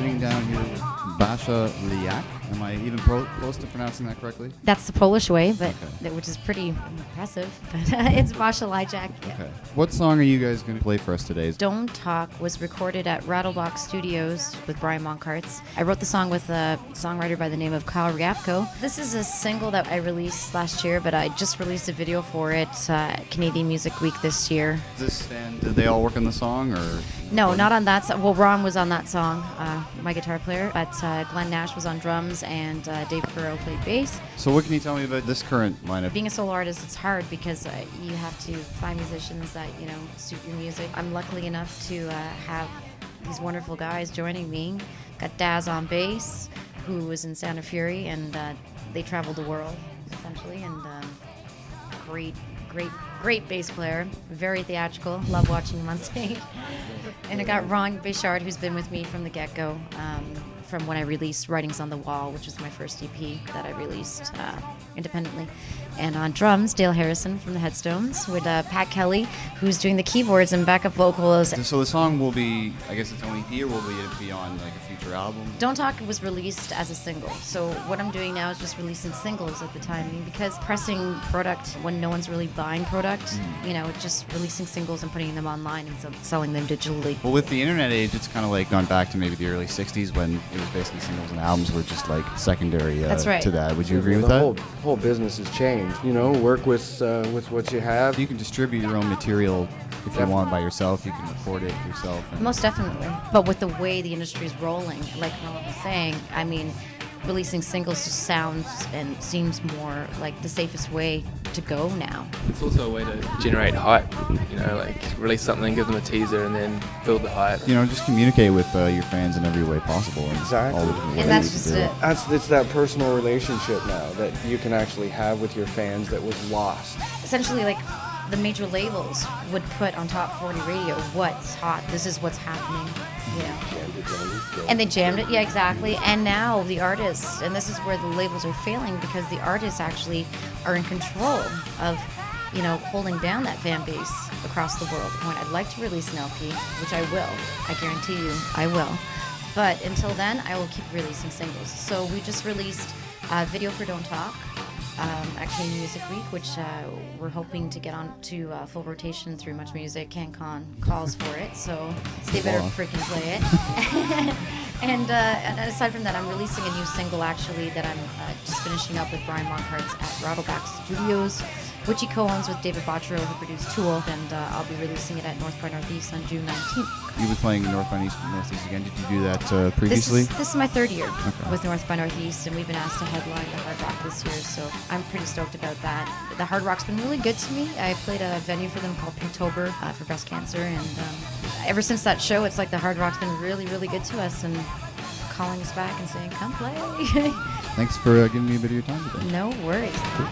sitting down here with Basia Lyjak. Am I even close to pronouncing that correctly? That's the Polish way, but Okay. which is pretty impressive. But it's Basia Lyjak. Yeah. Okay. What song are you guys going to play for us today? Don't Talk was recorded at Rattlebox Studios with Brian Monkarts. I wrote the song with a songwriter by the name of Kyle Ryapko. This is a single that I released last year, but I just released a video for it Canadian Music Week this year. Did they all work on the song, or? No, not on that song. Well, Ron was on that song, my guitar player, but Glenn Nash was on drums and Dave Perot played bass. So what can you tell me about this current lineup? Being a solo artist, it's hard because you have to find musicians that, suit your music. I'm lucky enough to have these wonderful guys joining me. Got Daz on bass, who was in Sound of Fury, and they traveled the world, essentially, and great bass player, very theatrical, love watching him on stage. And I got Ron Bichard, who's been with me from the get-go, from when I released Writings on the Wall, which was my first EP that I released independently. And on drums, Dale Harrison from the Headstones, with Pat Kelly, who's doing the keyboards and backup vocals. So the song will be, I guess it's only EP, or will it be on like a future album? Don't Talk was released as a single. So what I'm doing now is just releasing singles at the time, because pressing product when no one's really buying product, just releasing singles and putting them online and selling them digitally. Well, with the internet age, it's kind of like gone back to maybe the early 60s when it was basically singles and albums were just like secondary That's right. to that. Would you agree with the that? whole business has changed. Work with what you have. You can distribute your own material if you want by yourself. You can record it yourself. Most definitely. But with the way the industry is rolling, like Ron was saying, I mean, releasing singles just sounds and seems more like the safest way to go now. It's also a way to generate hype, release something, give them a teaser, and then build the hype. Just communicate with your fans in every way possible. And Exactly. all the different ways And that's you just can do it. It's that personal relationship now that you can actually have with your fans that was lost. Essentially, like, the major labels would put on Top 40 Radio what's hot, this is what's happening, And they jammed it, yeah, exactly. And now the artists, and this is where the labels are failing, because the artists actually are in control of, holding down that fan base across the world. When I'd like to release an LP, which I will, I guarantee you, I will. But until then, I will keep releasing singles. So we just released a video for Don't Talk at Canadian Music Week, which we're hoping to get on to full rotation through Much Music. CanCon calls for it, so they better freaking play it. And aside from that, I'm releasing a new single, actually, that I'm just finishing up with Brian Monkarts at Rattlebox Studios, which he co-owns with David Botchero, who produced Tool, and I'll be releasing it at North by Northeast on June 19th. You'll be playing North by Northeast again. Did you do that previously? This is my third year with North by Northeast, and we've been asked to headline the Hard Rock this year, so I'm pretty stoked about that. The Hard Rock's been really good to me. I played a venue for them called Pinktober for breast cancer, and ever since that show, it's like the Hard Rock's been really, really good to us, and calling us back and saying, come play. Thanks for giving me a bit of your time today. No worries. Cool.